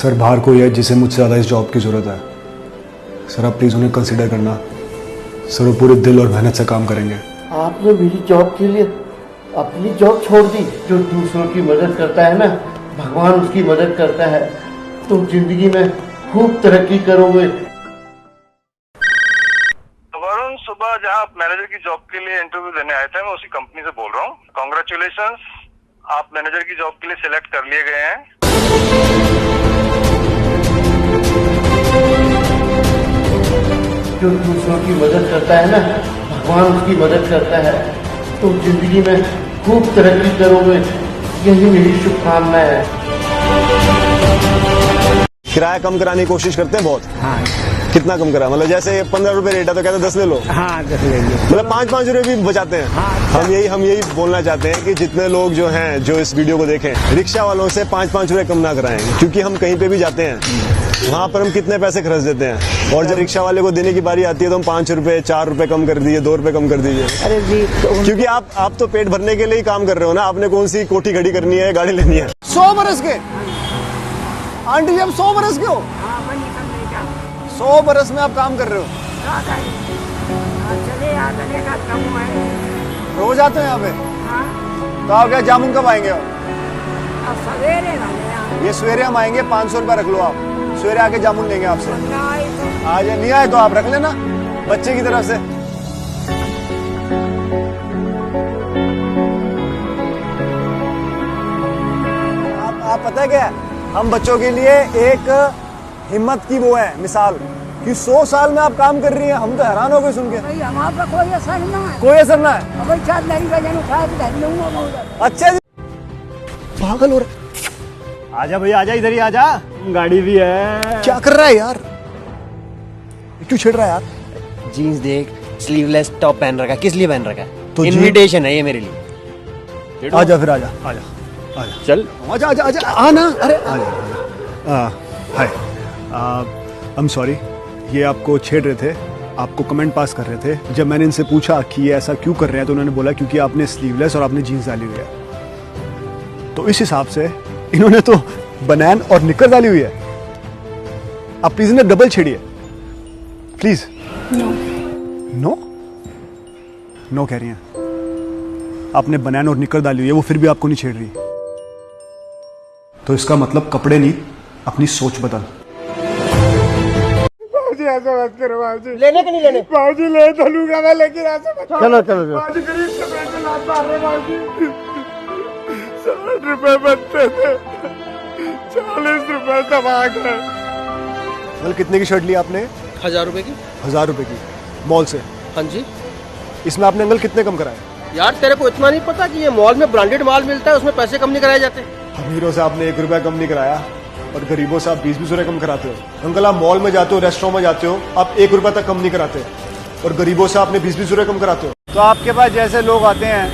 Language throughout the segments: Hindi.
सर बाहर कोई है जिसे मुझसे ज़्यादा इस जॉब की ज़रूरत है। सर आप प्लीज़ उन्हें कंसिडर करना। सर वो पूरे दिल और मेहनत से काम करेंगे। आपने मेरी जॉब के लिए अपनी जॉब छोड़ दी। जो दूसरों की मदद करता है ना, भगवान उसकी मदद करता है। तुम जिंदगी में खूब तरक्की करोगे। वरुण, सुबह जहाँ आप मैनेजर की जॉब के लिए इंटरव्यू देने आए थे, मैं उसी कंपनी से बोल रहा हूँ। कॉन्ग्रेचुलेशन, आप मैनेजर की जॉब के लिए सिलेक्ट कर लिए गए हैं। जो दूसरों की मदद करता है ना, भगवान उसकी मदद करता है। तुम जिंदगी में खूब तरक्की करोगे, यही मेरी शुभकामनाएं है। किराया कम कराने की कोशिश करते हैं बहुत। हाँ। कितना कम करा? मतलब जैसे 15 रुपए रेट है तो कहते हैं 10 ले लो। हाँ 10 ले लो। मतलब 5-5 रुपए भी बचाते हैं। हाँ, हम यही बोलना चाहते हैं कि जितने लोग जो हैं जो इस वीडियो को देखें, रिक्शा वालों से 5-5 रुपए कम ना कराएं, क्योंकि हम कहीं पे भी जाते हैं वहाँ पर हम कितने पैसे खर्च देते हैं, और जब रिक्शा वाले को देने की बारी आती है तो हम 5 रुपए 4 रुपए कम कर दीजिए, 2 रुपए कम कर दीजिए। अरे जी क्योंकि आप तो पेट भरने के लिए ही काम कर रहे हो ना। आपने कौन सी कोठी खड़ी करनी है, गाड़ी लेनी है। 100 बरस के आंटी जी, हम 100 बरस के हो। 100 बरस में आप काम कर रहे हो। रोज आते हैं यहाँ पे? तो आप क्या जामुन कब आएंगे? ये सवेरे हम आएंगे। 500 रुपया रख लो आप। सवेरे आके जामुन लेंगे आपसे। आज नहीं आए तो आप रख लेना बच्चे की तरफ से। आप पता है क्या, हम बच्चों के लिए एक हिम्मत की वो है मिसाल कि 100 साल में आप काम कर रही हैं। हम तो हैरान हो गए सुन के। हमारा कोई असर ना है। कोई असर ना है। अच्छा जी, पागल हो रहा। आजा भैया आजा, इधर ही आजा। गाड़ी भी है। क्या कर रहा है यार? क्यों छेड़ रहा है यार? जीन्स देख, स्लीवलेस टॉप पहन रखा है। किस लिए पहन रखा है? तो इनविटेशन है ये मेरे लिए। आजा फिर आजा आजा आजा, चल आजा आजा आजा, आना। अरे आजा। हाय, आई एम सॉरी, ये आपको छेड़ रहे थे, आपको कमेंट पास कर रहे थे। जब मैंने इनसे पूछा कि ये ऐसा क्यों कर रहे हैं तो उन्होंने बोला क्योंकि आपने स्लीवलेस और आपने जीन्स डाली हुई है। तो इस हिसाब से इन्होंने तो बनैन और निकर डाली हुई है। आप प्लीज इन्हें डबल छेड़िए प्लीज। नो नो नो कह रही हैं। आपने बनैन और निकर डाली हुई है, वो फिर भी आपको नहीं छेड़ रही। तो इसका मतलब कपड़े नहीं, अपनी सोच बदल। ऐसा मत करो बाबूजी। लेने के नहीं लेने? बाबूजी ले तो लूंगा मैं, लेकिन ऐसा मत करो। चलो चलो चलो। बाबूजी गरीब से पैसे लात मार रहे बाबूजी। 60 रुपए बनते थे, 40 रुपए दबा गए। कल कितने की शर्ट ली आपने? 1000 रुपए की। 1000 रुपए की मॉल से? हाँ जी। इसमें आपने अंकल कितने कम कराए? यार तेरे को इतना नहीं पता कि ये मॉल में ब्रांडेड माल मिलता है, उसमें पैसे कम नहीं कराए जाते। अमीरों से आपने 1 रुपया कम नहीं कराया और गरीबों से आप 20-20 रुपए कम कराते हो। अंकल आप मॉल में जाते हो, रेस्टोरेंट में जाते हो, आप 1 रुपया तक कम नहीं कराते और गरीबों से आपने 20-20 रुपए कम कराते हो। तो आपके पास जैसे लोग आते हैं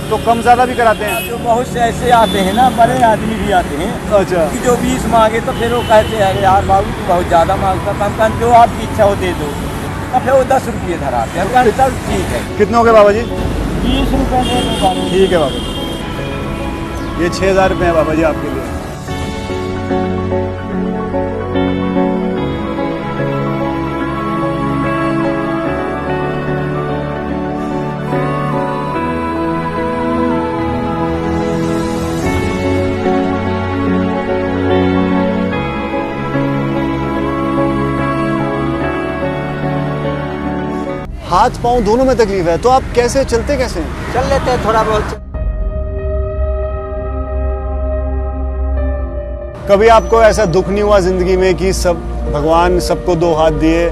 तो कम ज्यादा भी कराते हैं? जो बहुत से ऐसे आते हैं ना, बड़े आदमी भी आते हैं। अच्छा। कि जो 20 मांगे तो फिर वो कहते हैं यार बाबू तू बहुत ज्यादा मांगता, कम जो आपकी इच्छा हो दे दो। तो फिर वो 10 रुपये धराते हैं। चल ठीक है। कितने हो गए बाबा जी? 20 रुपये दे दो बाबू। ठीक है बाबा जी, ये 6000 रुपए है बाबा जी आपके लिए। हाथ पांव दोनों में तकलीफ है तो आप कैसे चलते कैसे हैं? चल लेते हैं थोड़ा बहुत। कभी आपको ऐसा दुख नहीं हुआ जिंदगी में कि सब भगवान सबको 2 हाथ दिए,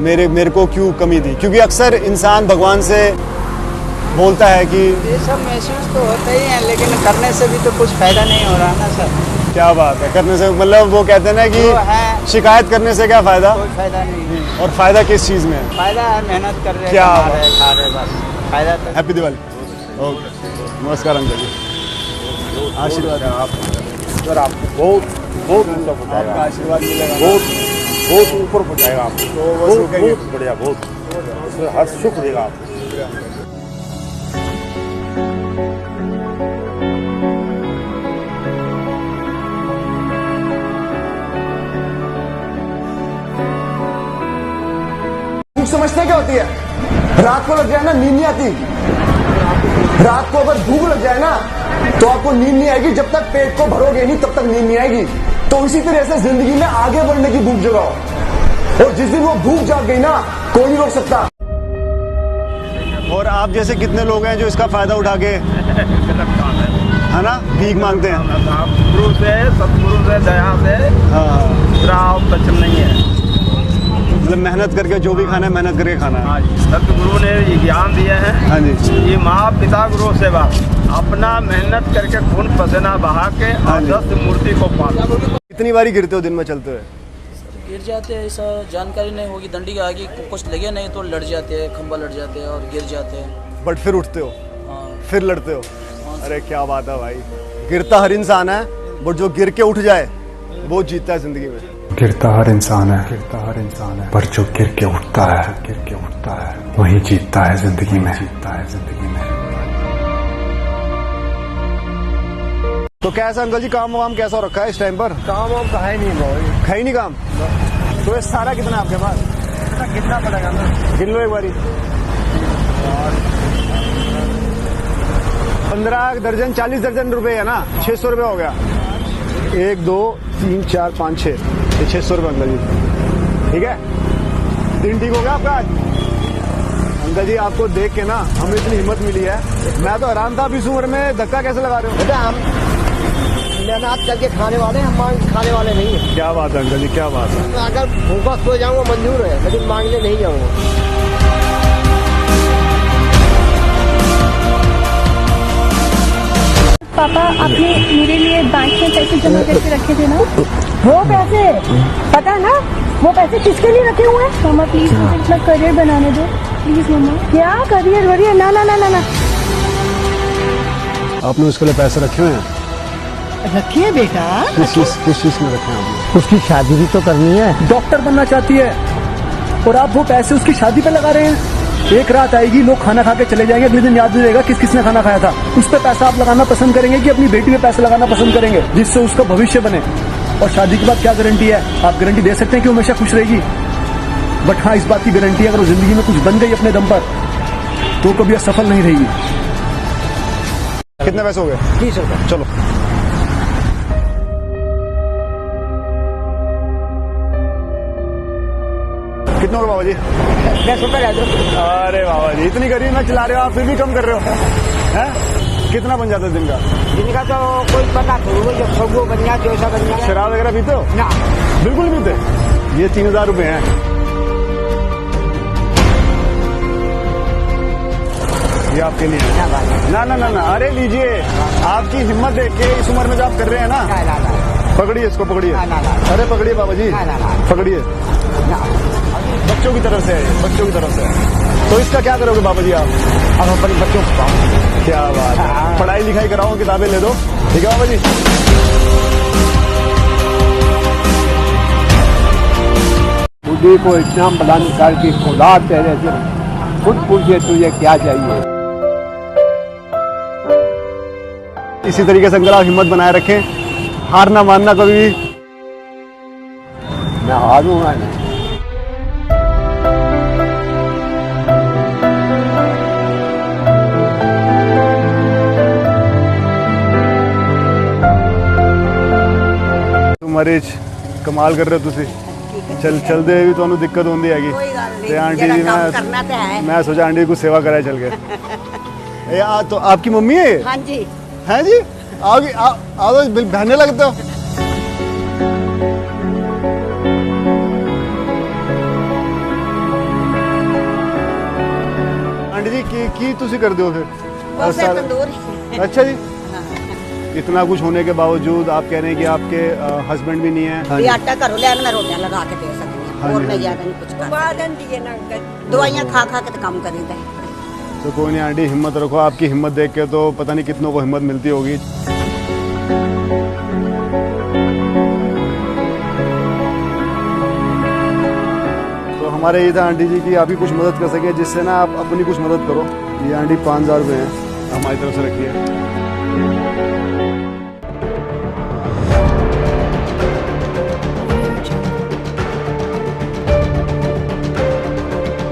मेरे को क्यों कमी दी? क्योंकि अक्सर इंसान भगवान से बोलता है कि ये सब महसूस तो होता ही है, लेकिन करने से भी तो कुछ फायदा नहीं हो रहा ना सर। क्या बात है, करने से मतलब वो कहते हैं ना कि शिकायत करने से क्या फायदा? कोई फायदा नहीं है। और फायदा किस चीज में है? फायदा है मेहनत कर रहे, क्या खा रहे बस। फायदा तो हैप्पी दिवाली। ओके, नमस्कार अंकल जी, आशीर्वाद है आप सर। आपको बहुत बहुत ऊंचा पहुंचाएगा, आपका आशीर्वाद मिलेगा, बहुत ऊपर पहुंचाएगा आपको। तो वो बहुत बढ़िया, बहुत उसमें हर सुख देगा आपको। समझते क्या होती है? रात को लग जाए ना नींद नहीं आती। रात को अगर भूख लग जाए ना तो आपको नींद नहीं आएगी, जब तक पेट को भरोगे नहीं तब तक नींद नहीं आएगी। तो इसी तरह से जिंदगी में आगे बढ़ने की भूख जगाओ, और जिस दिन वो भूख जाग गई ना कोई नहीं रोक सकता। और आप जैसे कितने लोग हैं जो इसका फायदा उठा के है ना भीख मांगते हैं। गुरु से, सतगुरु से, दया से बचन नहीं है। मतलब मेहनत करके जो भी खाना है मेहनत करके खाना है। हाँ जी, सतगुरु ने ये ज्ञान दिया है। हाँ जी, ये माँ पिता गुरु सेवा, अपना मेहनत करके खून पसीना बहा के आदर्श मूर्ति को पाना। कितनी बारी गिरते हो दिन में चलते हुए? गिर जाते हैं, ऐसा जानकारी नहीं होगी, डंडी के आगे कुछ लगे नहीं तो लड़ जाते हैं, खंबा लड़ जाते हैं और गिर जाते हैं। बट फिर उठते हो, हाँ। फिर लड़ते हो। अरे क्या बात है भाई, गिरता हर इंसान है बट जो गिर के उठ जाए वो जीतता है जिंदगी में। गिरता हर इंसान है, पर जो गिर के उठता है वही जीतता है जिंदगी में। तो कैसा अंकल जी काम वाम कैसा हो रखा है इस टाइम पर? काम वाम है नहीं काम। तो ये सारा कितना है आपके पास? कितना पड़ेगा ना? गिन लो एक बारी। 15 दर्जन 40 दर्जन रुपए है ना, 600 रुपए हो गया। 1 2 3 4 5 6, ये 600 रुपए अंकल जी। ठीक है, दिन ठीक हो गया आपका आज? अंकल जी आपको देख के ना हमें इतनी हिम्मत मिली है, मैं तो हैरान था। अब इस उम्र में धक्का कैसे लगा रहे हो? बेटा हम मेहनत करके खाने वाले, हम मांग खाने वाले नहीं है। क्या बात है अंकल जी, क्या बात है। अगर भूखा सो जाऊंगा मंजूर है, लेकिन मांगने नहीं जाऊंगा। पापा आपने मेरे लिए बैंक में पैसे जमा करके रखे थे ना, वो पैसे पता है ना, वो पैसे किसके लिए रखे हुए हैं? मामा प्लीज मुझे अपना करियर बनाने दो प्लीज मम्मा। क्या करियर वरियर? ना ना ना ना ना। आपने उसके लिए पैसे रखे हुए हैं? रखिए बेटा। किस चीज में रखे हैं आपने? उसकी शादी भी तो करनी है। डॉक्टर बनना चाहती है और आप वो पैसे उसकी शादी पे लगा रहे हैं। एक रात आएगी, लोग खाना खा के चले जाएंगे, अगले दिन याद नहीं रहेगा किसने खाना खाया था। उस पर पैसा आप लगाना पसंद करेंगे कि अपनी बेटी पे पैसा लगाना पसंद करेंगे जिससे उसका भविष्य बने? और शादी के बाद क्या गारंटी है? आप गारंटी दे सकते हैं कि वो हमेशा खुश रहेगी, बट हाँ इस बात की गारंटी है अगर वो जिंदगी में कुछ बन गई अपने दम पर तो कभी असफल नहीं रहेगी। कितने पैसे हो गए? 30 रुपए। चलो कितने हो गए बाबा जी? 10 रुपए रह दो। अरे बाबा जी इतनी गरीब में चला रहे हो आप, फिर भी कम कर रहे हो हैं? कितना बन जाता है दिन का? दिन का तो कोई पता नहीं, जब सब बन जाए जो बन जाए। शराब वगैरह पीते हो? ना बिल्कुल पीते। ये 3000 रुपए हैं। ये आपके लिए ना ना ना ना। अरे लीजिए, आपकी हिम्मत देख के इस उम्र में जो आप कर रहे हैं ना, पकड़िए इसको, पकड़िए। अरे पकड़िए बाबा जी, पकड़िए। बच्चों की तरफ से है, बच्चों की तरफ से। तो इसका क्या करोगे बाबा जी आप? अब अपने बच्चों को क्या बात है, पढ़ाई लिखाई कराओ, किताबें ले दो। ठीक है बाबा जी। बुढ़ी को इतना बड़ा निकाल के खुदा तेरे से खुद पूछे तुझे क्या चाहिए। इसी तरीके से अंकल आप हिम्मत बनाए रखें, हार ना मानना कभी भी। मैं हारूंगा नहीं। ਮਰੀਜ਼ ਕਮਾਲ ਕਰ ਰਹੇ ਹੋ ਤੁਸੀਂ। चलते भी तो दिक्कत होती हैगी ते आंटी जी मैं सोचा आंटी को सेवा कराए चल गए। तो आपकी मम्मी है? हाँ जी। है जी, आओगी आओ बहने लगते हो। आंटी जी की तुसी कर दो फिर? अच्छा जी, इतना कुछ होने के बावजूद आप कह रहे हैं कि आपके हस्बैंड भी नहीं है। आटा घरों लिया मैं रोटियां लगा के दे सकती हूं, और मैं ज्यादा नहीं कुछ कर। दवाइयां खा खा के तो काम करेंगे। तो कोई नहीं आंटी, हिम्मत रखो। आपकी हिम्मत देख के तो पता नहीं कितनों को हिम्मत मिलती होगी। तो हमारे ये था आंटी जी की आप ही कुछ मदद कर सके, जिससे ना आप अपनी कुछ मदद करो। ये आंटी 5000 रुपये हैं, हमारी तरफ से रखिए।